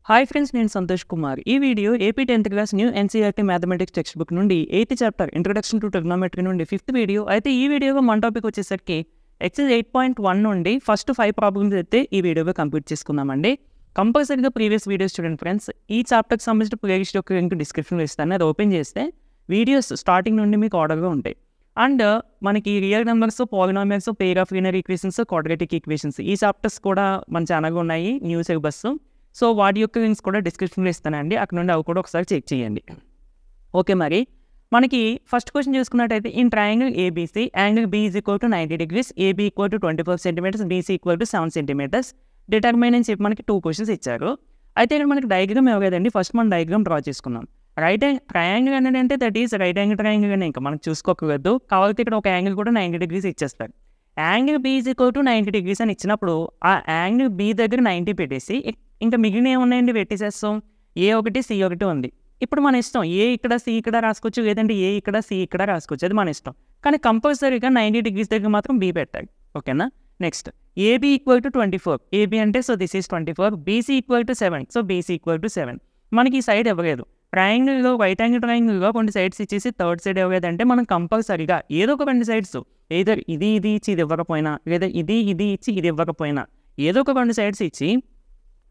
Hi friends, నేను సంతోష్ కుమార్. ఈ video AP 10th class new NCERT mathematics text book నుండి 8th chapter introduction to trigonometry నుండి 5th video. అయితే ఈ వీడియోలో మన టాపిక్ వచ్చేసరికి ఎక్సైజ్ 8.1 నుండి ఫస్ట్ 5 ప్రాబ్లమ్స్ అయితే ఈ వీడియోగా కంప్లీట్ చేసుకుందామండి. కంపల్సరీగా ప్రీవియస్ వీడియోస్ చూడండి ఫ్రెండ్స్. ఈ చాప్టర్కి సంబంధించిన ప్లేలిస్ట్ యొక్క లింక్ డిస్క్రిప్షన్లో ఇస్తాను. అది ఓపెన్ చేస్తే వీడియోస్ స్టార్టింగ్ నుండి మీకు ఆర్డర్గా ఉంటాయి. అండ్ మనకి real numbers, polynomials, pair of linear equations, quadratic equations ఈ చాప్టర్స్ కూడా మన ఛానల్గా ఉన్నాయి, న్యూ సిలబస్. సో వాటి యొక్క లింక్స్ కూడా డిస్క్రిప్షన్లో ఇస్తానండి, అక్కడ నుండి అవి కూడా ఒకసారి చెక్ చేయండి. ఓకే, మరి మనకి ఫస్ట్ క్వశ్చన్ చూసుకున్నట్టయితే in triangle ABC angle be is equal to 90 degrees, AB equal to 24 centimeters, BC equal to 7 centimeters. Determine అని చెప్పి మనకి 2 క్వశ్చన్స్ ఇచ్చారు. అయితే ఇక్కడ మనకి డయాగ్రామ్ ఇవ్వలేదండి. ఫస్ట్ మనం డయాగ్రామ్ డ్రా చేసుకుందాం. ట్రయాంగిల్ అనేది అంటే that is right angle triangle అని ఇంకా మనకు చూసుకోకూడదు. కాబట్టి ఇక్కడ ఒక యాంగిల్ కూడా 90 degrees ఇచ్చేస్తారు. Angle be is equal to 90 degrees అని ఇచ్చినప్పుడు ఆ యాంగిల్ బీ దగ్గర 90 పెట్టేసి ఇంకా మిగిలిన ఏమున్నాయండి పెట్టేసేస్తాం. A1 C1 ఉంది. ఇప్పుడు మన ఇష్టం, ఏ ఇక్కడ సి ఇక్కడ రాసుకోవచ్చు, లేదంటే ఏ ఇక్కడ సి ఇక్కడ రాసుకోవచ్చు, అది మన ఇష్టం. కానీ కంపల్సరీగా 90 degrees దగ్గర మాత్రం బీ పెట్టాలి. ఓకేనా. Next AB equal to 24. AB అంటే so this is 24. BC equal to 7. So BC equal to 7. మనకి ఈ సైడ్ ఇవ్వలేదు. ట్రయాంగిల్లో రైట్ యాంగిల్ ట్రయాంగిల్లో కొన్ని సైడ్స్ ఇచ్చేసి థర్డ్ సైడ్ ఇవ్వలేదంటే మనం కంపల్సరీగా ఏదో ఒక 2 సైడ్స్, ఏదర్ ఇది ఇచ్చి ఇది ఇవ్వకపోయినా, లేదా ఇది ఇచ్చి ఇది ఇవ్వకపోయినా, ఏదో ఒక 2 సైడ్స్ ఇచ్చి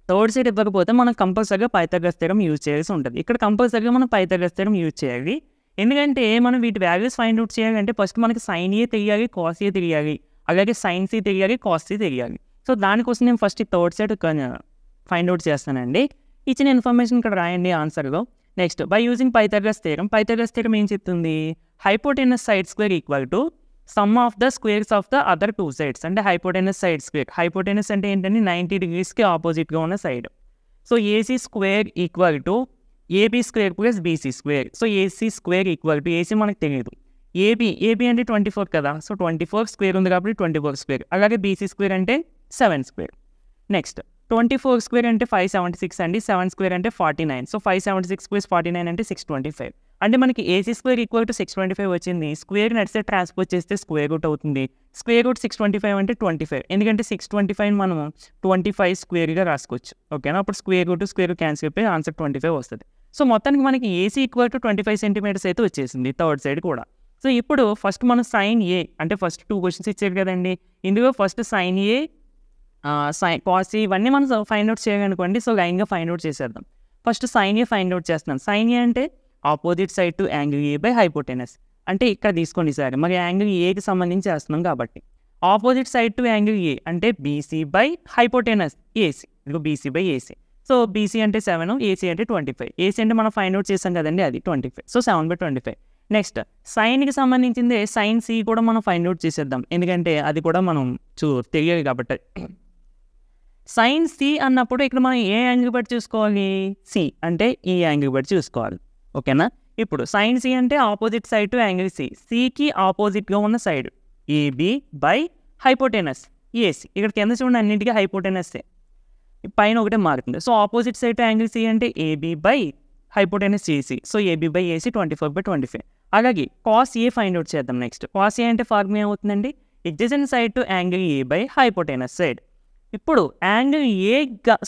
థర్డ్ సైడ్ ఇవ్వకపోతే మనం కంపల్సరీగా పైథాగరస్ థియరం యూజ్ చేయాల్సి ఉంటుంది. ఇక్కడ కంపల్సరీగా మనం పైథాగరస్ థియరం యూజ్ చేయాలి. ఎందుకంటే మనం వీటి వాల్యూస్ ఫైండ్ అవుట్ చేయాలంటే ఫస్ట్ మనకి సైన్ ఏ తెలియాలి, కాస్ ఏ తెలియాలి, అలాగే సైన్ సి తెలియాలి, కాస్ సి తెలియాలి. సో దానికోసం నేను ఫస్ట్ ఈ థర్డ్ సైడ్ ఫైండ్ అవుట్ చేస్తానండి. ఇచ్చిన ఇన్ఫర్మేషన్ ఇక్కడ రాయండి ఆన్సర్లో. Next by using Pythagoras theorem. Pythagoras theorem ఏం చెప్తుంది? Hypotenuse side square equal to sum of the squares of the other 2 sides. అంటే హైపోటెనస్ సైడ్ స్క్వేర్. హైపోటెనస్ అంటే ఏంటంటే 90 degreesకి ఆపోజిట్గా ఉన్న side. So AC square equal to AB square plus BC square. So AC square equal to AC మనకు తెలియదు, AB అంటే 24 కదా. సో 24 స్క్వేర్ ఉంది కాబట్టి 24 స్క్వేర్. అలాగే బీసీ స్క్వేర్ అంటే 7 స్క్వేర్. నెక్స్ట్ 24 స్క్వేర్ అంటే 576 అండి, 7 స్క్వేర్ అంటే 49. సో 576 ప్లస్ 49 అంటే 625. అంటే మనకి ఏసీ స్క్వేర్ ఈక్వల్ టు 625 వచ్చింది. స్క్వేర్ నడిస్తే ట్రాన్స్పోజ్ చేస్తే స్క్వేర్ రూట్ అవుతుంది. స్క్వేర్ రూట్ 625 అంటే 25. ఎందుకంటే 625 మనం 25 స్క్వేర్గా రాసుకోవచ్చు. ఓకేనా. అప్పుడు స్క్వేర్ రూట్ క్యాన్సిల్ అయిపోయి ఆన్సర్ 25 వస్తుంది. సో మొత్తానికి మనకి ఏసీ ఈక్వల్ టు 25 centimeters అయితే వచ్చేసింది థర్డ్ సైడ్ కూడా. సో ఇప్పుడు ఫస్ట్ మనం సైన్ ఏ అంటే ఫస్ట్ 2 క్వశ్చన్స్ ఇచ్చారు కదండి. ఇందులో ఫస్ట్ సైన్ ఏ, కాస్ ఇవన్నీ మనం ఫైండ్ అవుట్ చేయాలనుకోండి. సో లైన్గా ఫైండ్ అవుట్ చేసేద్దాం. ఫస్ట్ సైన్ ఏ ఫైండ్ అవుట్ చేస్తున్నాం. సైన్ ఏ అంటే opposite side to angle A by hypotenuse. అంటే ఇక్కడ తీసుకోండి సార్, మరి యాంగిల్ ఏకి సంబంధించి చేస్తున్నాం కాబట్టి opposite side to angle A అంటే బీసీ బై హైపోటెనస్ ఏసీ. ఇదిగో BC by AC. So BC అంటే 7, ఏసీ అంటే 25. ఏసీ అంటే మనం ఫైండ్ అవుట్ చేసాం కదండి, అది 25. సో 7/25. నెక్స్ట్ సైన్కి సంబంధించింది సైన్ సి కూడా మనం ఫైండ్ అవుట్ చేసేద్దాం, ఎందుకంటే అది కూడా మనం తెలియాలి కాబట్టి. సైన్ సి అన్నప్పుడు ఇక్కడ మనం ఏ యాంగిల్ బట్టి చూసుకోవాలి? సి అంటే ఈ యాంగిల్ బట్టి చూసుకోవాలి. ఓకేనా. ఇప్పుడు సైన్ సి అంటే opposite side to angle C. సికి ఆపోజిట్గా ఉన్న side AB by hypotenuse AC. ఇక్కడ కింద చూడండి అన్నింటికీ హైపోటెనస్సే, పైన ఒకటే మారుతుంది. So opposite side to angle C అంటే AB by hypotenuse AC. So AB by AC 24/25. అలాగే కాస్ ఏ ఫైండ్ అవుట్ చేద్దాం. నెక్స్ట్ కాస్ ఏ అంటే ఫార్ములా ఏమవుతుందండి? Adjacent side to angle A by hypotenuse side. ఇప్పుడు యాంగిల్ ఏ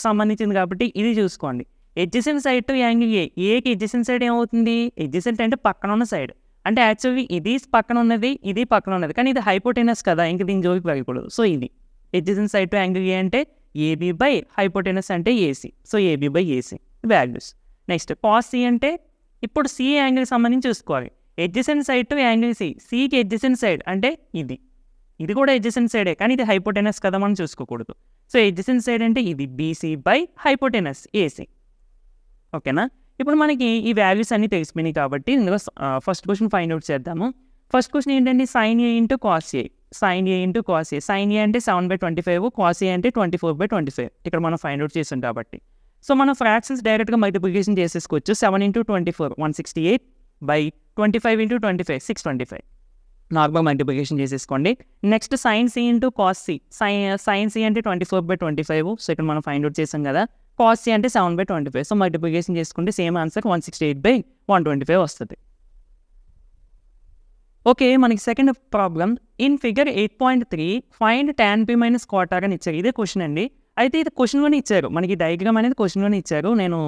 సంబంధించింది కాబట్టి ఇది చూసుకోండి. ఎడ్జసెంట్ సైడ్ టు యాంగిల్ ఏకి ఎడ్జసెంట్ సైడ్ ఏమవుతుంది? ఎడ్జసెంట్ అంటే పక్కన ఉన్న సైడ్. అంటే యాక్చువల్లీ ఇది పక్కన ఉన్నది, ఇది పక్కన ఉన్నది, కానీ ఇది హైపోటెనస్ కదా, ఇంక దీని జోలికి వెళ్ళకూడదు. సో ఇది adjacent side to angle A అంటే ఏబీ బై హైపోటెనస్ అంటే AC. So AB by AC values. Next cos C అంటే ఇప్పుడు సి యాంగిల్ సంబంధించి చూసుకోవాలి. Adjacent side to angle C. సికి ఎడ్జసెంట్ సైడ్ అంటే ఇది కూడా ఎడ్జసెంట్ సైడే, కానీ ఇది హైపోటెనస్ కదా, మనం చూసుకోకూడదు. సో ఎడ్జసెంట్ సైడ్ అంటే ఇది బీసీ బై హైపోటెనస్ ఏసీ. ఓకేనా. ఇప్పుడు మనకి ఈ వాల్యూస్ అన్నీ తెలిసిపోయినాయి కాబట్టి ఇందులో ఫస్ట్ క్వశ్చన్ ఫైండ్ అవుట్ చేద్దాము. ఫస్ట్ క్వశ్చన్ ఏంటంటే sine A into cos A. Sine A into cos A. Sine A అంటే 7/25, కాస్ ఏ అంటే 24/25. ఇక్కడ మనం ఫైండ్ అవుట్ చేసాం కాబట్టి సో మనం ఫ్రాక్షన్స్ డైరెక్ట్గా మల్టిప్లికేషన్ చేసేసుకోవచ్చు. 7 × 24 168 బై 25 × 25 625. నార్మల్ మల్టిప్లికేషన్ చేసేసుకోండి. Next sine C into cos C. Sine C అంటే 24/25. సో ఇక్కడ మనం ఫైండ్ అవుట్ చేసాం కదా. కాస్ సి అంటే 7/25. సో మల్టిప్లికేషన్ చేసుకుంటే సేమ్ ఆన్సర్ 168/125 వస్తుంది. ఓకే, మనకి second problem. In figure 8.3 find tan p - cot r అని ఇచ్చారు. ఇదే క్వశ్చన్ అండి. అయితే ఇది క్వశ్చన్లోనే ఇచ్చారు, మనకి డయాగ్రామ్ అనేది క్వశ్చన్లోనే ఇచ్చారు. నేను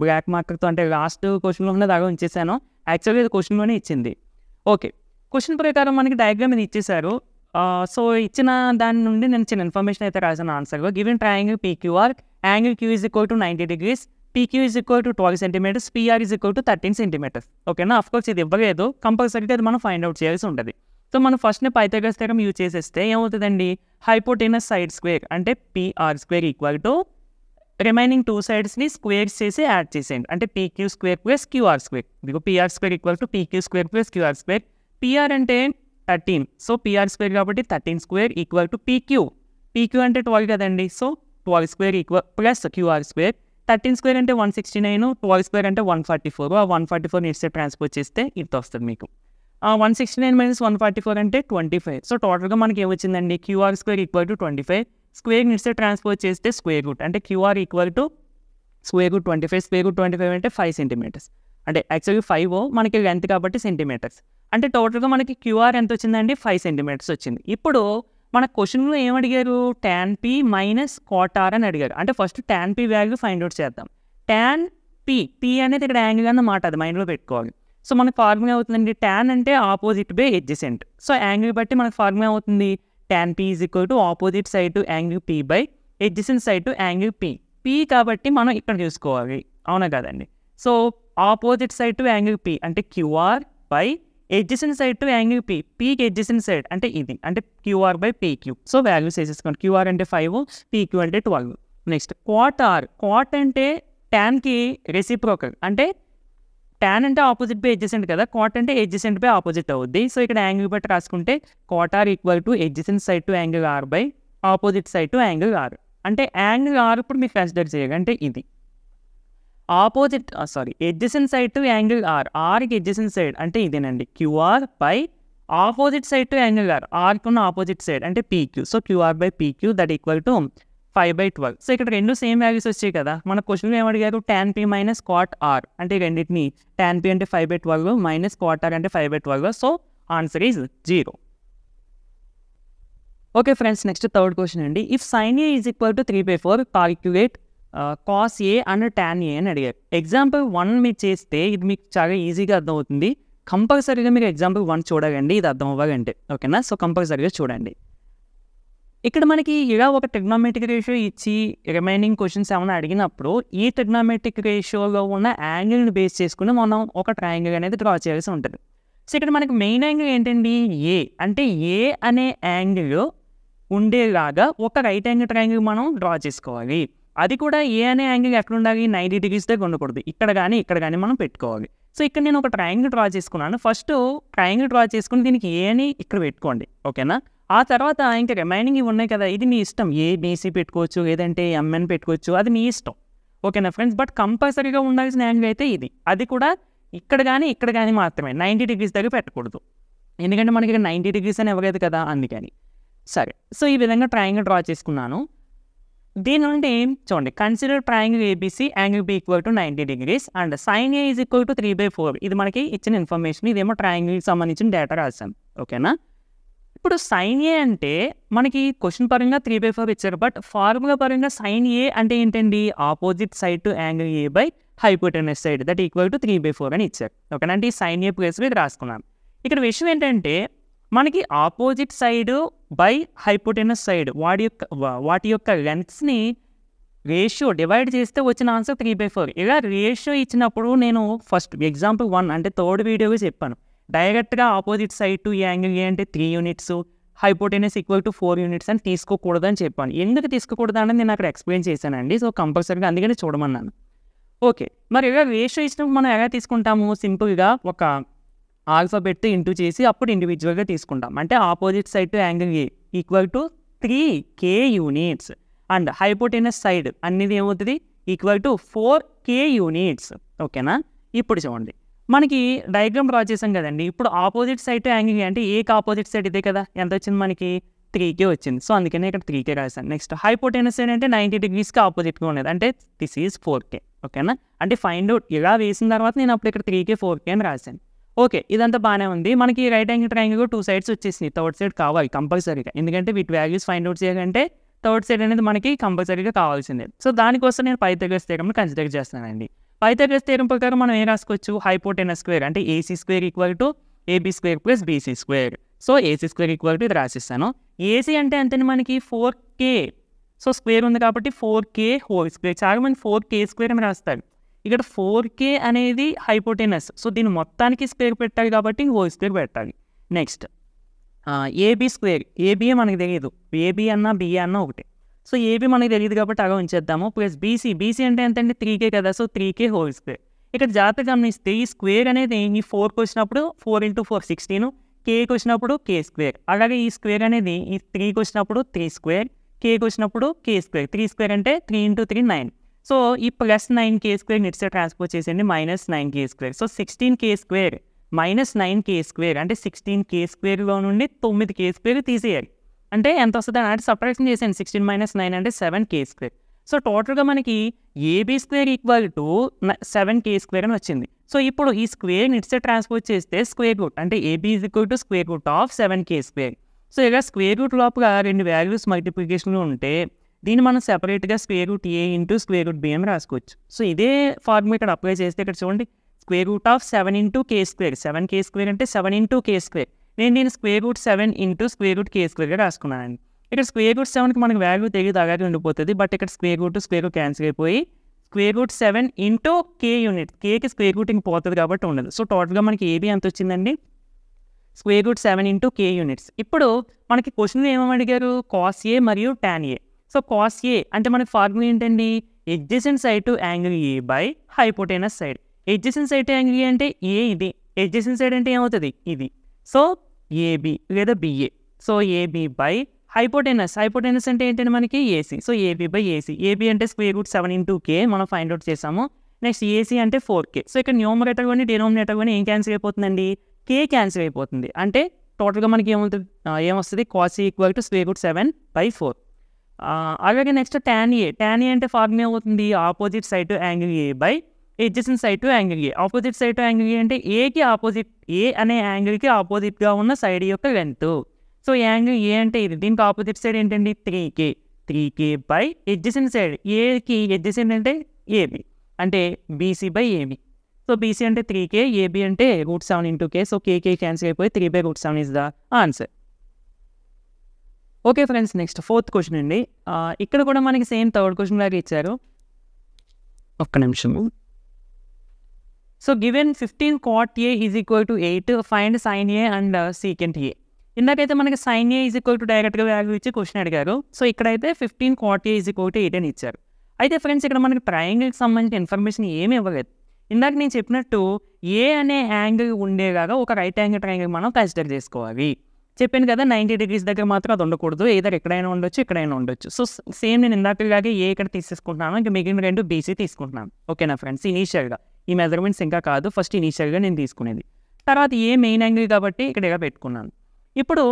బ్లాక్ మార్కర్తో అంటే లాస్ట్ క్వశ్చన్లో ఉన్న దాకా ఉంచేసాను. యాక్చువల్గా ఇది క్వశ్చన్లోనే ఇచ్చింది. ఓకే, క్వశ్చన్ ప్రకారం మనకి డయాగ్రామ్ ఇది ఇచ్చేసారు. సో ఇచ్చిన దాని నుండి నేను చిన్న ఇన్ఫర్మేషన్ అయితే రాసాను ఆన్సర్లో. Given triangle PQR, angle Q is equal to 90 degrees, PQ is equal to 12 centimeters, PR is equal to 13 centimeters. ఓకేనా, అఫ్కోర్స్ ఇది ఇవ్వలేదు, కంపల్సరీగా అది మనం ఫైండ్ అవుట్ చేయాల్సి ఉంటుంది. సో మనం ఫస్ట్ని పైథాగరస్ థియరమ్ యూజ్ చేసేస్తే ఏమవుతుందండి, హైపోటెనస్ సైడ్ స్క్వేర్ అంటే PR square equal to remaining 2 సైడ్స్ని స్క్వేర్స్ చేసి యాడ్ చేసేయండి. అంటే PQ square plus QR square. ఇదిగో PR square equal to PQ square plus QR square. PR అంటే 13, సో PR స్క్వేర్ కాబట్టి 13 స్క్వేర్ ఈక్వల్ టు PQ అంటే 12 కదండి, so 12 square equal plus QR square. 13 square అంటే 169, 12 square అంటే 144. ఆ 144 ఇట్స్ ట్రాన్స్పోర్ట్ చేస్తే ఇంత వస్తుంది మీకు. 169 మైనస్ 144 అంటే 25. సో టోటల్గా మనకి ఏమొచ్చిందండి, QR square equal to 25. Square it's transport చేస్తే స్క్వేర్ రూట్ అంటే QR equal to square root 25. Square root 25 అంటే 5 సెంటీమీటర్స్. అంటే యాక్చువల్గా 5 మనకి లెంత్ కాబట్టి సెంటీమీటర్స్. అంటే టోటల్గా మనకి QR ఎంత వచ్చిందండి, 5 సెంటీమీటర్స్ వచ్చింది. ఇప్పుడు మన క్వశ్చన్లో ఏమడిగారు, tan P minus cot R అని అడిగారు. అంటే first tan P value find out చేద్దాం. tan P అనేది ఇక్కడ యాంగిల్ అన్నమాట, అది మైండ్లో పెట్టుకోవాలి. సో మనకు ఫార్ములా అవుతుందండి, tan అంటే opposite by adjacent. So angle బట్టి మనకు ఫార్ములా అవుతుంది tan P is equal to opposite side to angle P by adjacent side to angle P కాబట్టి మనం ఇక్కడ చూసుకోవాలి, అవునా కదండి. So opposite side to angle P అంటే QR by adjacent side to angle Pకి ఎడ్జసెంట్ సైడ్ అంటే ఇది, అంటే QR by PQ. So values వేసేసుకోండి. QR అంటే 5, PQ అంటే 12. Next cot R. cot అంటే tanకి రెసిప్రోకల్, అంటే tan అంటే ఆపోజిట్ బై ఎడ్జసెంట్ కదా, cot అంటే ఎడ్జసెంట్ బై ఆపోజిట్ అవుద్ది. సో ఇక్కడ యాంగిల్ బట్టి రాసుకుంటే cot R equal to adjacent side to angle R by opposite side to angle R. అంటే యాంగిల్ R ఇప్పుడు మీరు కన్సిడర్ చేయాలి, అంటే ఇది opposite adjacent side to angle Rకి ఎడ్జసెంట్ సైడ్ అంటే ఇదేనండి, QR by opposite side to angle Rకి ఉన్న ఆపోజిట్ సైడ్ అంటే PQ. So QR by PQ that equal to 5/12. సో ఇక్కడ రెండు సేమ్ వాల్యూస్ వచ్చాయి కదా. మన క్వశ్చన్ ఏమడిగారు, tan P minus cot R అంటే రెండింటిని tan P అంటే 5/12 మైనస్ cot R అంటే 5/12. So answer is 0. Okay friends, next third question అండి. If sin A is equal to 3/4 calculate cos A and tan A అని అడిగారు. Example 1 మీరు చేస్తే ఇది మీకు చాలా ఈజీగా అర్థమవుతుంది. కంపల్సరీగా మీరు ఎగ్జాంపుల్ 1 చూడాలండి, ఇది అర్థం అవ్వాలంటే, ఓకేనా. సో కంపల్సరీగా చూడండి. ఇక్కడ మనకి ఇలా ఒక ట్రిగ్నోమెట్రిక్ రేషియో ఇచ్చి రిమైనింగ్ క్వశ్చన్స్ ఏమైనా అడిగినప్పుడు ఈ ట్రిగ్నోమెట్రిక్ రేషియోలో ఉన్న యాంగిల్ని బేస్ చేసుకుని మనం ఒక ట్రయాంగిల్ అనేది డ్రా చేయాల్సి ఉంటుంది. సో ఇక్కడ మనకి మెయిన్ యాంగిల్ ఏంటండి, ఏ. అంటే ఏ అనే యాంగిల్ ఉండేలాగా ఒక రైట్ యాంగిల్ ట్రయాంగిల్ మనం డ్రా చేసుకోవాలి. అది కూడా ఏ అనే యాంగిల్ ఎక్కడ ఉండాలి, 90 degrees దగ్గర ఉండకూడదు, ఇక్కడ కానీ మనం పెట్టుకోవాలి. సో ఇక్కడ నేను ఒక ట్రయాంగిల్ డ్రా చేసుకున్నాను. ఫస్ట్ ట్రయాంగిల్ డ్రా చేసుకుని దీనికి ఏ అని ఇక్కడ పెట్టుకోండి, ఓకేనా. ఆ తర్వాత ఇంకా రిమైనింగ్ ఇవి ఉన్నాయి కదా, ఇది మీ ఇష్టం, ABC పెట్టుకోవచ్చు లేదంటే MN పెట్టుకోవచ్చు, అది మీ ఇష్టం, ఓకేనా ఫ్రెండ్స్. బట్ కంపల్సరీగా ఉండాల్సిన యాంగిల్ అయితే ఇది. అది కూడా ఇక్కడ కానీ మాత్రమే 90 degrees దగ్గర పెట్టకూడదు, ఎందుకంటే మనకి ఇక్కడ 90 degrees అని ఇవ్వలేదు కదా, అందుకని. సరే, సో ఈ విధంగా ట్రయాంగిల్ డ్రా చేసుకున్నాను. దీని నుండి చూడండి, consider triangle ABC angle B equal to 90 degrees and sin A is equal to 3/4. ఇది మనకి ఇచ్చిన ఇన్ఫర్మేషన్, ఇదేమో ట్రయాంగిల్కి సంబంధించిన డేటా రాశాను, ఓకేనా. ఇప్పుడు sin A అంటే మనకి క్వశ్చన్ పరంగా 3/4 ఇచ్చారు, బట్ ఫార్ములా పరంగా sin A అంటే ఏంటండి, opposite side to angle A by hypotenuse side that equal to 3/4 అని ఇచ్చారు, ఓకేనా. అంటే ఈ sin A ప్లేస్లో ఇది రాసుకున్నాను. ఇక్కడ విషయం ఏంటంటే మనకి opposite side by hypotenuse side వాటి యొక్క లెంత్స్ని రేషియో డివైడ్ చేస్తే వచ్చిన ఆన్సర్ 3/4. ఇలా రేషియో ఇచ్చినప్పుడు నేను ఫస్ట్ ఎగ్జాంపుల్ 1 అంటే థర్డ్ వీడియోగా చెప్పాను, డైరెక్ట్గా opposite side to angle A అంటే 3 units, hypotenuse equal to 4 units అని తీసుకోకూడదు అని చెప్పాను. ఎందుకు తీసుకోకూడదు అనేది నేను అక్కడ ఎక్స్ప్లెయిన్ చేశానండి. సో కంపల్సరీగా అందుకని చూడమన్నాను. ఓకే, మరి ఇలా రేషియో ఇచ్చినప్పుడు మనం ఎలా తీసుకుంటాము, సింపుల్గా ఒక ఆల్ఫాబెట్ ఇంటూ చేసి అప్పుడు ఇండివిజువల్గా తీసుకుంటాం. అంటే opposite side to angle A equal to 3k units and hypotenuse side అనేది ఏమవుతుంది ఈక్వల్ టు 4k units, ఓకేనా. ఇప్పుడు చూడండి, మనకి డయాగ్రామ్ డ్రా చేసాం కదండి. ఇప్పుడు ఆపోజిట్ సైడ్ టు యాంగిల్ అంటే ఏకి ఆపోజిట్ సైడ్ ఇదే కదా, ఎంత వచ్చింది మనకి 3k వచ్చింది. సో అందుకనే ఇక్కడ 3k రాశాను. నెక్స్ట్ హైపోటెనస్ సైడ్ అంటే 90 degreesకి ఆపోజిట్గా ఉన్నది, అంటే దిస్ ఈజ్ 4k, ఓకేనా. అంటే ఫైండ్ అవుట్ ఇలా వేసిన తర్వాత నేను అప్పుడు ఇక్కడ 3k 4k అని రాశాను. ఓకే, ఇదంతా బాగానే ఉంది. మనకి రైట్ యాంగిల్ ట్రయాంగిల్ 2 sides వచ్చేసింది, థర్డ్ సైడ్ కావాలి కంపల్సరీగా, ఎందుకంటే వీటి వాల్యూస్ ఫైండ్ అవుట్ చేయాలంటే థర్డ్ సైడ్ అనేది మనకి కంపల్సరీగా కావాల్సిందే. సో దానికోసం నేను పైథాగరస్ థియరమ్ని కన్సిడర్ చేస్తానండి. పైథాగరస్ థియరమ్ ప్రకారం మనం ఏం రాసుకోవచ్చు, హైపోటెనస్ స్క్వేర్ అంటే AC square equal to AB square plus BC square. So AC square equal to ఇది రాసిస్తాను. ఏసీ అంటే అంతే మనకి 4k. సో స్క్వేర్ ఉంది కాబట్టి 4k హోల్ స్క్వేర్. చాలా మంది 4k స్క్వేర్ అని రాస్తారు. ఇక్కడ 4k అనేది హైపోటెనస్. సో దీన్ని మొత్తానికి స్క్వేర్ పెట్టాలి కాబట్టి హోల్ స్క్వేర్ పెట్టాలి. Next AB square. ఏబీఏ మనకి తెలియదు, ఏబీ అన్నా బిఏ అన్నా ఒకటే. సో ఏబీ మనకి తెలియదు కాబట్టి అలా ఉంచేద్దాము. Plus BC. బీసీ అంటే ఎంత అండి, 3k కదా. So 3k whole square. ఇక్కడ జాగ్రత్తగా గమనిస్తే ఈ స్క్వేర్ అనేది ఈ 4కి వచ్చినప్పుడు 4 × 4 16, కేకి వచ్చినప్పుడు k స్క్వేర్. అలాగే ఈ స్క్వేర్ అనేది ఈ 3కి వచ్చినప్పుడు 3 స్క్వేర్, కేకి వచ్చినప్పుడు k స్క్వేర్. 3 స్క్వేర్ అంటే 3 × 3 9. సో ఈ plus 9k square next transpose చేసేయండి, minus 9k square. So 16k square minus 9k square అంటే 16k స్క్వేర్లో నుండి 9k స్క్వేర్ తీసేయాలి. అంటే ఎంత వస్తుంది అంటే సబ్ట్రాక్షన్ చేసాను, 16 - 9 అంటే 7k స్క్వేర్. సో టోటల్గా మనకి AB square equal to 7k square అని వచ్చింది. సో ఇప్పుడు ఈ స్క్వేర్ నెక్స్ట్ ట్రాన్స్పోజ్ చేస్తే స్క్వేర్ రూట్ అంటే AB is equal to square root of 7k square. So ఇలా స్క్వేర్ రూట్ లోపల 2 వాల్యూస్ మల్టిప్లికేషన్లో ఉంటే దీన్ని మనం సెపరేట్గా స్క్వేర్ రూట్ ఏ ఇంటూ స్క్వేర్ రూట్ బి అని రాసుకోవచ్చు. సో ఇదే ఫార్ములా ఇక్కడ అప్లై చేస్తే ఇక్కడ చూడండి, square root of 7 × k square. 7k square అంటే 7 × k స్క్వేర్. నేను దీన్ని square root 7 into square root k స్క్వేర్గా రాసుకున్నాను. ఇక్కడ స్క్వేర్ రూట్ 7కి మనకు వాల్యూ తెలియదు, అలాగే ఉండిపోతుంది. బట్ ఇక్కడ స్క్వేర్ రూట్ క్యాన్సిల్ అయిపోయి square root 7 into k unit. కేకి స్క్వేర్ రూట్ ఇంక పోతుంది కాబట్టి ఉండదు. సో టోటల్గా మనకి ఏబీ ఎంత వచ్చిందండి, square root 7 into k units. ఇప్పుడు మనకి క్వశ్చన్ ఏమని అడిగారు, కాస్ ఏ మరియు tan A. So cos A అంటే మనకి ఫార్ములా ఏంటండి, adjacent side to angle A by hypotenuse side. Adjacent side to angle A అంటే ఏ, ఇది ఎడ్జసెంట్ సైడ్ అంటే ఏమవుతుంది ఇది. సో ఏబి లేదా BA. So AB by hypotenuse. Hypotenuse అంటే ఏంటంటే మనకి AC. So AB by AC. AB అంటే స్క్వేర్ రూట్ 7 ఇంటూ k మనం ఫైండ్ అవుట్ చేసాము. నెక్స్ట్ ఏసీ అంటే 4k. సో ఇక్కడ న్యూమరేటర్ కానీ డినోమినేటర్ కానీ ఏం క్యాన్సిల్ అయిపోతుందండి, k క్యాన్సిల్ అయిపోతుంది. అంటే టోటల్గా మనకి ఏమొస్తుంది, cos A equal to square root 7/4. అలాగే నెక్స్ట్ టాన్ ఏ. టాన్ ఏ అంటే ఫార్ములా అవుతుంది opposite side to angle A by adjacent side to angle A. Opposite side to angle A అంటే ఏకి ఆపోజిట్, ఏ అనే యాంగిల్కి ఆపోజిట్గా ఉన్న సైడ్ యొక్క లెంత్. సో యాంగిల్ ఏ అంటే ఇది, దీనికి ఆపోజిట్ సైడ్ ఏంటండి 3k బై ఎడ్జసెంట్ సైడ్. ఏకి ఎడ్జసెంట్ అంటే ఏబి అంటే BC by AB. So BC అంటే 3k, ఏబి అంటే root 7 into k. So k cancel అయిపోయి 3/√7 is the answer. Okay friends, next 4th question అండి. ఇక్కడ కూడా మనకి సేమ్ థర్డ్ క్వశ్చన్ లాగా ఇచ్చారు. ఒక్క నిమిషము. So given 15 cot A is equal to 8, find sine A and secant A. ఇందాకైతే మనకి sine A is equal to డైరెక్ట్గా వాల్యూ ఇచ్చి క్వశ్చన్ అడిగారు. సో ఇక్కడైతే 15 cot A is equal to 8 అని ఇచ్చారు. అయితే ఫ్రెండ్స్ ఇక్కడ మనకి ట్రయాంగిల్కి సంబంధించిన ఇన్ఫర్మేషన్ ఏమి ఇవ్వలేదు. ఇందాక నేను చెప్పినట్టు ఏ అనే యాంగిల్ ఉండేలాగా ఒక రైట్ యాంగిల్ ట్రయాంగిల్ మనం కన్సిడర్ చేసుకోవాలి. చెప్పాను కదా, 90 degrees దగ్గర మాత్రం అది ఉండకూడదు. ఏదైనా ఎక్కడైనా ఉండొచ్చు, ఎక్కడైనా ఉండొచ్చు. సో సేమ్ నేను ఇందాకలాగే ఏ ఇక్కడ తీసేసుకుంటున్నాను, ఇంకా మిగిలిన 2 బీసీ తీసుకుంటున్నాను. ఓకేనా ఫ్రెండ్స్, ఇనీషియల్గా ఈ మెజర్మెంట్స్ ఇంకా కాదు, ఫస్ట్ ఇనీషియల్గా నేను తీసుకునేది. తర్వాత ఏ మెయిన్ యాంగిల్ కాబట్టి ఇక్కడ ఇలా పెట్టుకున్నాను. ఇప్పుడు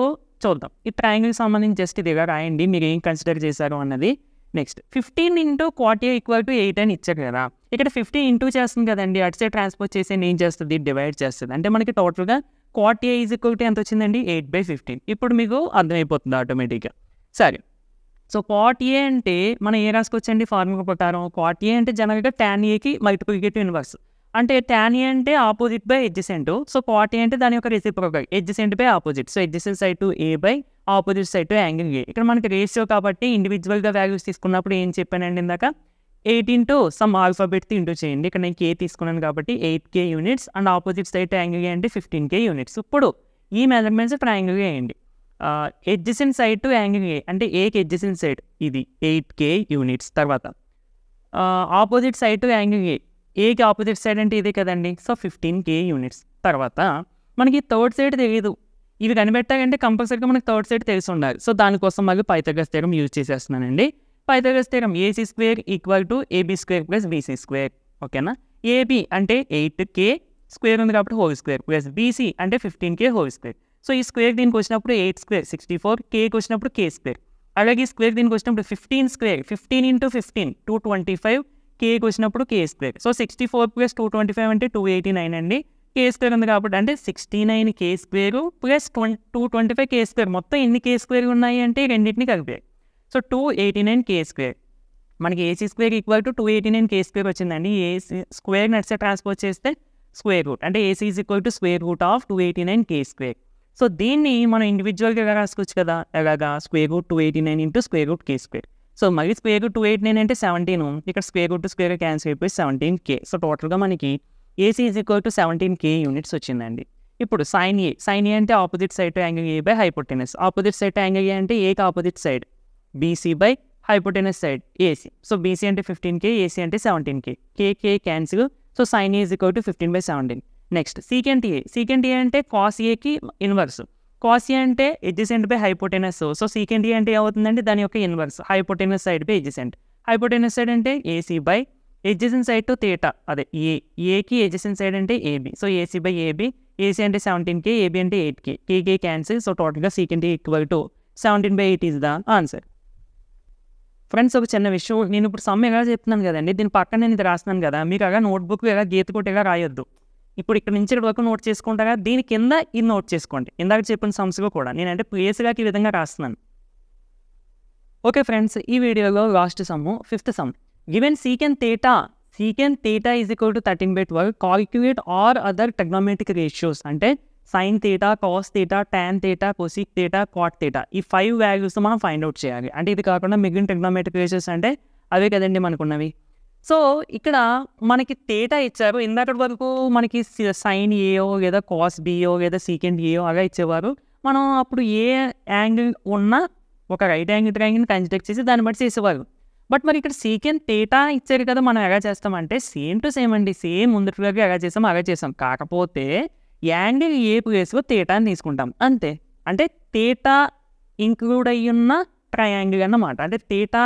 చూద్దాం, ఈ ట్రయాంగిల్కి సంబంధించి జస్ట్ ఇది ఇలా రాయండి మీరు ఏం కన్సిడర్ చేశారు అన్నది. Next 15 × cot A equal to 8 అని ఇచ్చారు కదా. ఇక్కడ 50 ఇంటూ చేస్తుంది కదండి, అటు సైడ్ ట్రాన్స్పోజ్ చేసి ఏం చేస్తుంది, డివైడ్ చేస్తుంది. అంటే మనకి టోటల్గా cot A is equal to ఎంత వచ్చిందండి, 8/15. ఇప్పుడు మీకు అర్థమైపోతుంది ఆటోమేటిక్గా. సరే, సో cot A అంటే మనం ఏ రాసుకోవచ్చండి ఫార్ములా ప్రకారం. cot A అంటే జనరల్గా tan Aకి మల్టిప్లికేటివ్ ఇన్వర్స్. అంటే tan A అంటే opposite by adjacent. So cot A అంటే దాని యొక్క reciprocal, adjacent by opposite. So adjacent side to A by opposite side to angle ఏ. ఇక్కడ మనకి రేషియో కాబట్టి ఇండివిజువల్గా వాల్యూస్ తీసుకున్నప్పుడు ఏం చెప్పానండి ఇందాక, 8 ఇంటూ సమ్ ఆల్ఫాబెట్తో ఇంటూ చేయండి. ఇక్కడ నేను k తీసుకున్నాను కాబట్టి 8k units and opposite side angle A అంటే 15k యూనిట్స్. ఇప్పుడు ఈ మెజర్మెంట్స్ ట్రయాంగిల్ వేయండి. Adjacent side to angle A అంటే ఏకి ఎడ్జసెంట్ సైడ్ ఇది 8k యూనిట్స్. తర్వాత ఆపోజిట్ సైడ్ టు యాంగిల్ ఏకి ఆపోజిట్ సైడ్ అంటే ఇదే కదండి. So 15k units. తర్వాత మనకి థర్డ్ సైడ్ తెలియదు, ఇవి కనిపెట్టాలంటే కంపల్సరీగా మనకి థర్డ్ సైడ్ తెలిసి ఉండాలి. సో దానికోసం మళ్ళీ పైథాగరస్ థియరమ్ యూజ్ చేసేస్తున్నానండి. Pythagoras theorem AC square equal to AB square plus BC square. ఓకేనా, ఏబీ అంటే 8k స్క్వేర్ ఉంది కాబట్టి హోల్ స్క్వేర్ ప్లస్ బీసీ అంటే 15k హోల్ స్క్వేర్. సో ఈ స్క్వేర్ దీనికి వచ్చినప్పుడు 8 స్క్వేర్ 64, కేకి వచ్చినప్పుడు k స్క్వేర్. అలాగే ఈ స్క్వేర్ దీనికి వచ్చినప్పుడు 15 స్క్వేర్ 15 × 15 225, కేకి వచ్చినప్పుడు k స్క్వేర్. సో 64 + 225 అంటే 289 అండి. k స్క్వేర్ ఉంది కాబట్టి అంటే 69k square plus 225k square. మొత్తం ఎన్ని k స్క్వేర్ ఉన్నాయి అంటే రెండింటిని కలిపాయి. So 289k². మనకి AC square equal to 289k² వచ్చిందండి. ఏసీ స్క్వేర్ నెట్స్ ట్రాన్స్పోజ్ చేస్తే స్క్వేర్ రూట్, అంటే AC is equal to square root of 289k². So దీన్ని మనం ఇండివిజువల్గా ఎలా రాసుకోవచ్చు కదా, ఎలాగా square root 289 into square root k². So మళ్ళీ స్క్వేర్ రూట్ 289 అంటే 17, ఇక్కడ స్క్వేర్ రూట్ స్క్వేర్ క్యాన్సిల్ అయిపోయి 17k. సో టోటల్గా మనకి AC is equal to 17k units వచ్చిందండి. ఇప్పుడు సైన్ ఏ అంటే opposite side to angle A by hypotenuse. Opposite side to angle A అంటే ఏకి opposite side BC by hypotenuse side AC. So BC అంటే 15k, AC అంటే 17k. k cancel. So sine A is equal to 15/17. Next secant A అంటే cos ఏకి inverse. Cos A అంటే adjacent by hypotenuse. So secant A అంటే ఏమవుతుందంటే దాని యొక్క inverse hypotenuse side by adjacent. Hypotenuse side అంటే AC by adjacent side to theta, అదే ఏకి ఎడ్జసెంట్ సైడ్ అంటే AB. So AC by AB. AC అంటే 17k, ఏబీ అంటే 8k. k cancel. సో టోటల్గా secant A equal to 17/8 is the answer. Friends, ఒక చిన్న విషయం, నేను ఇప్పుడు సమ్ ఎలా చెప్తున్నాను కదండి, దీని పక్కన నేను ఇది రాస్తున్నాను కదా, మీకు అలా నోట్బుక్ ఎలా గీత కొట్టేలా రాయొద్దు. ఇప్పుడు ఇక్కడ నుంచి ఇక్కడ వరకు నోట్ చేసుకుంటారా, దీని కింద ఇది నోట్ చేసుకోండి. ఇందాక చెప్పిన సమ్స్లో కూడా నేనంటే ప్లేస్గా ఈ విధంగా రాస్తున్నాను. ఓకే ఫ్రెండ్స్, ఈ వీడియోలో last sum, 5th sum. Given secant theta is equal to 13/12, calculate all other trigonometric ratios. అంటే sine theta, cos theta, tan theta, cosec theta, cot theta, ఈ 5 వాల్యూస్ మనం ఫైండ్ అవుట్ చేయాలి. అంటే ఇది కాకుండా మిగిలిన ట్రిగ్నోమెట్రిక్ రేషియోస్ అంటే అవే కదండి మనకున్నవి. సో ఇక్కడ మనకి థీటా ఇచ్చారు. ఇందాకటి వరకు మనకి సైన్ ఏయో లేదా కాస్ బియో లేదా సీకెంట్ ఏయో అలా ఇచ్చేవారు. మనం అప్పుడు ఏ యాంగిల్ ఉన్నా ఒక రైట్ యాంగిల్ ట్రయాంగిల్ని కన్సిడర్ చేసి దాన్ని బట్టి చేసేవారు. బట్ మరి ఇక్కడ సీకెంట్ థీటా ఇచ్చారు కదా, మనం ఎలా చేస్తామంటే సేమ్ టు సేమ్ అండి, సేమ్ ముందుగా ఎలా చేసాం అలా చేసాం. కాకపోతే యాంగిల్ ఏ ప్లేస్లో థీటాని తీసుకుంటాం అంతే. అంటే థీటా ఇంక్లూడ్ అయ్యి ఉన్న ట్రయాంగిల్ అన్నమాట. అంటే థీటా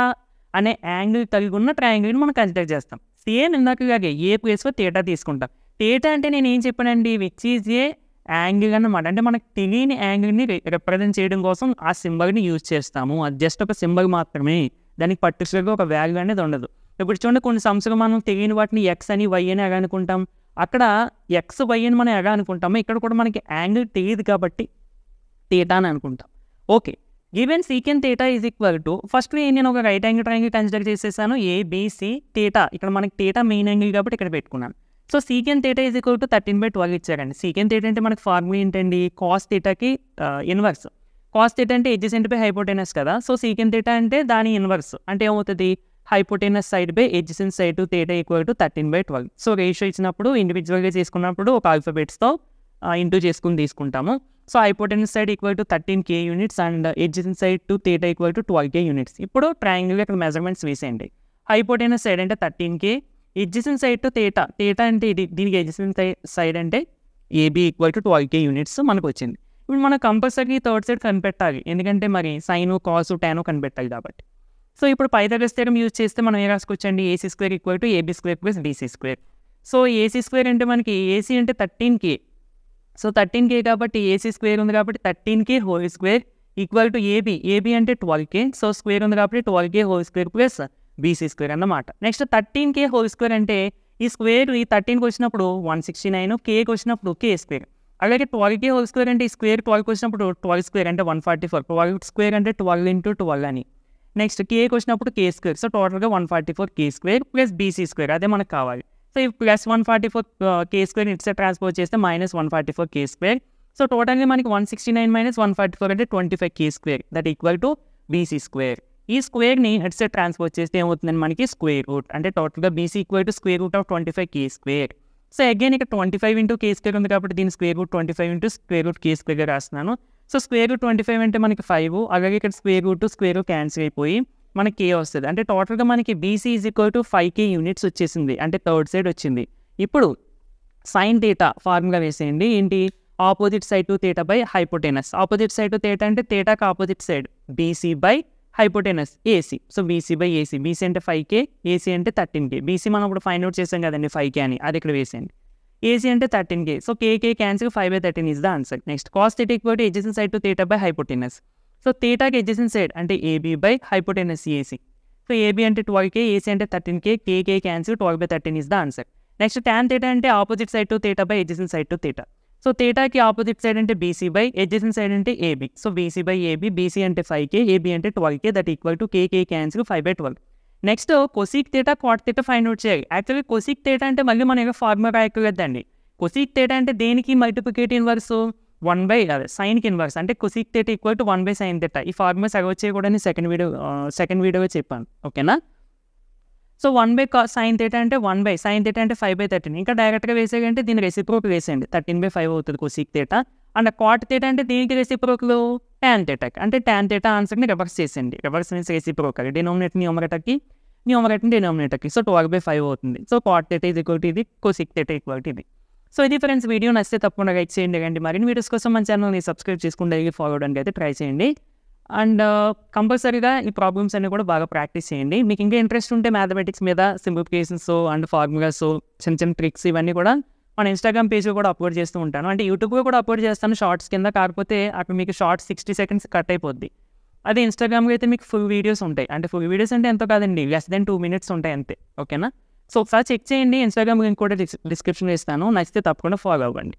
అనే యాంగిల్ కలిగి ఉన్న ట్రయాంగిల్ని మనం కన్సిడర్ చేస్తాం. సేమ్ ఇందాకలాగే ఏ ప్లేస్లో థీటా తీసుకుంటాం. థీటా అంటే నేను ఏం చెప్పానండి, విచ్ ఈజ్ ఏ యాంగిల్ అన్నమాట. అంటే మనకు తెలియని యాంగిల్ని రిప్రజెంట్ చేయడం కోసం ఆ సింబల్ని యూజ్ చేస్తాము. అది జస్ట్ ఒక సింబల్ మాత్రమే, దానికి పర్టికులర్గా ఒక వాల్యూ అనేది ఉండదు. ఇప్పుడు చూడండి, కొన్ని సంవత్సరాలు మనం తెలియని వాటిని ఎక్స్ అని వై అని ఎలా అనుకుంటాం, అక్కడ ఎక్స్ వై అని మనం ఎలా అనుకుంటాము, ఇక్కడ కూడా మనకి యాంగిల్ తెలియదు కాబట్టి థీటా అని అనుకుంటాం. Okay, given secant theta is equal to, first నేను ఒక రైట్ యాంగిల్ ట్రయాంగిల్ కన్సిడర్ చేసేసాను, ఏబిసి థీటా. ఇక్కడ మనకి థీటా మెయిన్ యాంగిల్ కాబట్టి ఇక్కడ పెట్టుకున్నాను. So secant theta is equal to 13/12 ఇచ్చారండి. సీకెంట్ థీటా అంటే మనకి ఫార్ములా ఏంటండి, కాస్ థీటాకి ఇన్వర్స్. కాస్ థీటా అంటే ఎడ్జసెంట్ బై హైపోటెనస్ కదా. సో సీకెంట్ థీటా అంటే దాని ఇన్వర్స్, అంటే ఏమవుతుంది, hypotenuse side by adjacent side to theta equal to 13/12. So ratio ఇచ్చినప్పుడు ఇండివిజువల్గా చేసుకున్నప్పుడు ఒక ఆల్ఫాబెట్స్తో ఇంటూ చేసుకుని తీసుకుంటాము. So hypotenuse side equal to 13k units and adjacent side to theta equal to 12k units. ఇప్పుడు ట్రయాంగిల్ ఇక్కడ మెజర్మెంట్స్ వేసేయండి. హైపోటెనస్ సైడ్ అంటే 13k, adjacent side to theta అంటే ఇది, దీనికి ఎడ్జసెంట్ సైడ్ అంటే AB equal to 12k units మనకు వచ్చింది. ఇప్పుడు మనం కంపల్సరీ థర్డ్ సైడ్ కనిపెట్టాలి, ఎందుకంటే మరి సైను కాసు టాను కనిపెట్టాలి కాబట్టి. సో ఇప్పుడు పైథాగరస్ థియరమ్ యూజ్ చేస్తే మనం ఏం రాసుకోవచ్చండి, AC square equal to AB square plus BC square. So AC square అంటే మనకి ఏసీ అంటే 13k, సో 13k కాబట్టి ఏసీ స్క్వేర్ ఉంది కాబట్టి 13k whole square equal to AB అంటే 12k. సో స్క్వేర్ ఉంది కాబట్టి 12k whole square plus BC square అన్నమాట. నెక్స్ట్ 13k హోల్ స్క్వేర్ అంటే ఈ స్క్వేర్ ఈ 13కి వచ్చినప్పుడు 169, కేకి వచ్చినప్పుడు k స్క్వేర్. అలాగే 12k హోల్ స్క్వేర్ అంటే ఈ స్క్వేర్ 12కి వచ్చినప్పుడు 12 స్క్వేర్ అంటే 144, 12 స్క్వేర్ అంటే 12 ఇంటూ 12 అని. నెక్స్ట్ కేకి వచ్చినప్పుడు k స్క్వేర్. సో టోటల్గా 144k square plus BC square, అదే మనకు కావాలి. సో ఈ plus 144k square it's transpose చేస్తే మైనస్ 144k స్క్వేర్. సో టోటల్గా మనకి 169 మైనస్ 144 అంటే 25k square, that equal to BC square. ఈ స్క్వేర్ని హెడ్ సెట్ ట్రాన్స్పోజ్ చేస్తే ఏమవుతుందని మనకి స్క్వేర్ రూట్, అంటే టోటల్గా BC equal to square root of 25k square. So again ఇక్కడ 25 ఇంటూ k స్క్వేర్ ఉంది కాబట్టి దీని square root 25 into square root k స్క్వేర్గా రాస్తున్నాను. సో స్క్వేర్ రూట్ 25 అంటే మనకి 5, అలాగే ఇక్కడ స్క్వేర్ రూట్ క్యాన్సిల్ అయిపోయి మనకి k వస్తుంది. అంటే టోటల్గా మనకి BC is equal to 5k units వచ్చేసింది, అంటే థర్డ్ సైడ్ వచ్చింది. ఇప్పుడు సైన్ థీటా ఫార్ములా వేసేయండి. ఏంటి, opposite side to theta by hypotenuse. Opposite side to theta అంటే థీటాకి opposite side BC by hypotenuse AC. So BC by AC, BC అంటే 5k, AC అంటే 13k. బీసీ మనం ఇప్పుడు ఫైండ్ అవుట్ చేసాం కదండి 5k అని, అది ఇక్కడ వేసేయండి. ఏసీ అంటే 13k, so k cancel 5/13 is the answer. Next cos theta equal to adjacent side to theta by hypotenuse. So థీటాకి ఎడ్జసెంట్ సైడ్ అంటే AB by hypotenuse AC. So AB అంటే 12k, ఏసీ అంటే 13k, k cancel 12/13 is the answer. Next tan theta అంటే opposite side to theta by adjacent side to theta. So థీటాకి opposite side అంటే BC by adjacent side అంటే AB. So BC by AB, BC అంటే 5K, AB అంటే 12K, that equal to KK cancel 5/12. Next cosec theta cot theta find out చేయాలి. Actually cosec theta అంటే మళ్ళీ మన formula రాయకూడదండి. Cosec theta అంటే దేనికి multiplicative inverse? 1 అదే సైన్కి ఇన్వర్స్ అంటే cosec theta equal to 1 sine theta. ఈ ఫార్ములా సగం చేయకూడదని సెకండ్ వీడియోగా చెప్పాను. ఓకేనా? సో 1 సైన్ థీటా అంటే 1 సైన్ థీటా అంటే 5/13. ఇంకా డైరెక్ట్గా వేసేయంటే దీని రెసిప్రోక్ వేసేయండి, 13/5 అవుతుంది cosec theta. And cot theta అంటే దీనికి రెసిప్రోక్లు ట్యాన్ థీటాకి, అంటే ట్యాన్ థీటా ఆన్సర్ని రివర్స్ చేసేయండి. రివర్స్ మీన్స్ రెసిప్రోకల్, డినోమినేటర్ న్యూమరేటర్కి, న్యూమరేటర్ డినోమినేటర్కి. సో 12/5 అవుతుంది. So cot theta is equal to ఇది, కొసీక్ థీటా ఈక్వల్ టు ఇది. సో ఇది ఫ్రెండ్స్, వీడియో నచ్చితే తప్పకుండా లైక్ చేయండి. అండి మరిన్ని వీడియోస్ కోసం మన ఛానల్ని సబ్స్క్రైబ్ చేసుకుని డైలీ ఫాలో అవడానికి అయితే ట్రై చేయండి. అండ్ కంపల్సరీగా ఈ ప్రాబ్లమ్స్ అన్ని కూడా బాగా ప్రాక్టీస్ చేయండి. మీకు ఇంకా ఇంట్రెస్ట్ ఉంటే మ్యాథమెటిక్స్ మీద సింప్లిఫికేషన్స్ అండ్ ఫార్ములాస్, చిన్న చిన్న ట్రిక్స్ ఇవన్నీ కూడా మన ఇన్స్టాగ్రామ్ పేజ్లో కూడా అప్లోడ్ చేస్తూ ఉంటాను. అంటే యూట్యూబ్లో కూడా అప్లోడ్ చేస్తాను షార్ట్స్ కింద. కాకపోతే అక్కడ మీకు షార్ట్స్ 60 seconds కట్ అయిపోద్ది. అదే ఇన్స్టాగ్రామ్లో అయితే మీకు ఫుల్ వీడియోస్ ఉంటాయి. అంటే ఫుల్ వీడియోస్ అంటే ఎంతో కాదండి, less than 2 minutes ఉంటాయి అంతే. ఓకేనా? సో ఒకసారి చెక్ చేయండి. ఇన్స్టాగ్రామ్ లింక్ కూడా డిస్క్రిప్షన్లో ఇస్తాను. నచ్చితే తప్పకుండా ఫాలో అవ్వండి.